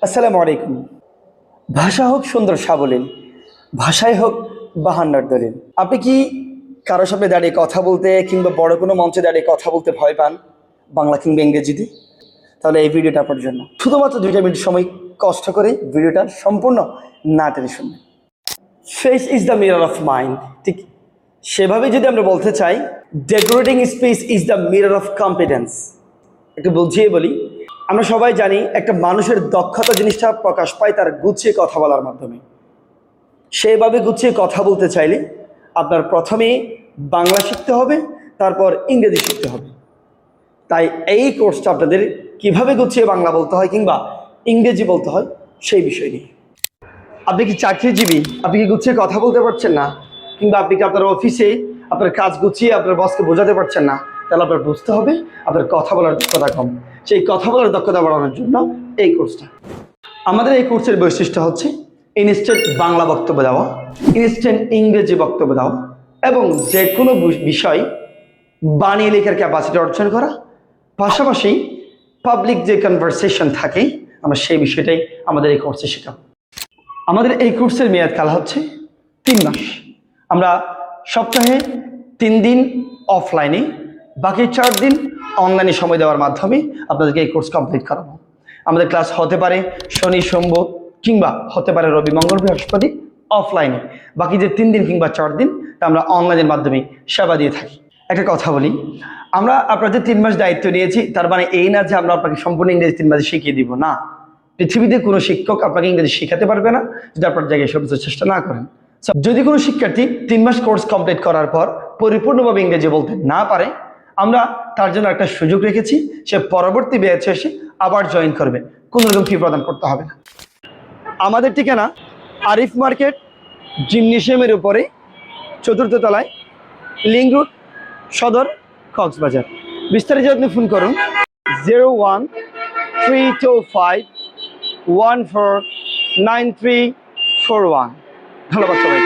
আসসালামু আলাইকুম। ভাষা হোক সুন্দর সাবলীল, ভাষায় হোক বাহান্নর দলিল। আপনি কি কারো সামনে দাঁড়িয়ে কথা বলতে কিংবা বড় কোনো মঞ্চে দাঁড়িয়ে কথা বলতে ভয় পান, বাংলা কিংবা ইংরেজিতে? তাহলে এই ভিডিওটা আপনার জন্য। শুধুমাত্র 2 মিনিট সময় কষ্ট করে ভিডিওটা সম্পূর্ণ না টেনে শুনবেন। Face is the mirror of mind. ঠিক সেভাবে যদি আমরা বলতে চাই, decorating space is the mirror of competence. একটু বুঝিয়ে বলি, আমরা সবাই জানি একটা মানুষের দক্ষতা জিনিসটা প্রকাশ পায় তার গুছিয়ে কথা বলার মাধ্যমে। সেভাবে গুছিয়ে কথা বলতে চাইলে আপনার প্রথমে বাংলা শিখতে হবে, তারপর ইংরেজি শিখতে হবে। তাই এই কোর্সটা আপনাদের কিভাবে গুছিয়ে বাংলা বলতে হয় কিংবা ইংরেজি বলতে হয় সেই বিষয় নিয়ে। আপনি কি চাকরিজীবী? আপনি কি গুছিয়ে কথা বলতে পারছেন না, কিংবা আপনি কি আপনার অফিসে আপনার কাজ গুছিয়ে আপনার বসকে বোঝাতে পারছেন না, তাহলে আপনার বুঝতে হবে আপনার কথা বলার দক্ষতা কম। সেই কথা বলার দক্ষতা বাড়ানোর জন্য এই কোর্সটা। আমাদের এই কোর্সের বৈশিষ্ট্য হচ্ছে ইনস্ট্যান্ট বাংলা বক্তব্য দেওয়া, ইনস্ট্যান্ট ইংরেজি বক্তব্য দেওয়া এবং যে কোনো বিষয় বানিয়ে লেখার ক্যাপাসিটি অর্জন করা, পাশাপাশি পাবলিক যে কনভারসেশন থাকে আমরা সেই বিষয়টাই আমাদের এই কোর্সে শেখাবো। আমাদের এই কোর্সের মেয়াদকাল হচ্ছে 3 মাস। আমরা সপ্তাহে 3 দিন অফলাইনে, বাকি 4 দিন অনলাইনে সময় দেওয়ার মাধ্যমে আপনাদেরকে এই কোর্স কমপ্লিট করাবো। আমাদের ক্লাস হতে পারে শনি সোমবার কিংবা হতে পারে রবি মঙ্গল বৃহস্পতি অফলাইনে, বাকি যে 3 দিন কিংবা 4 দিন তা আমরা অনলাইনের মাধ্যমে সেবা দিয়ে থাকি। একটা কথা বলি, আমরা আপনাদের 3 মাস দায়িত্ব নিয়েছি, তার মানে এই না যে আমরা আপনাকে সম্পূর্ণ ইংরেজি 3 মাসে শিখিয়ে দিব না। পৃথিবীতে কোনো শিক্ষক আপনাকে ইংরেজি শেখাতে পারবে না যদি আপনার জায়গায় সর্বোচ্চ চেষ্টা না করেন। যদি কোনো শিক্ষার্থী 3 মাস কোর্স কমপ্লিট করার পর পরিপূর্ণভাবে ইংরেজি বলতে না পারে, আমরা তার জন্য একটা সুযোগ রেখেছি, সে পরবর্তী ব্যাচে এসে আবার জয়েন করবে, কোনো রকম ফি প্রদান করতে হবে না। আমাদের ঠিকানা আরিফ মার্কেট জিমনেশিয়ামের উপরে 4th তলায়, লিংক রোড, সদর, কক্সবাজার। বিস্তারিত আপনি ফোন করুন 01325149341। ধন্যবাদ সবাই।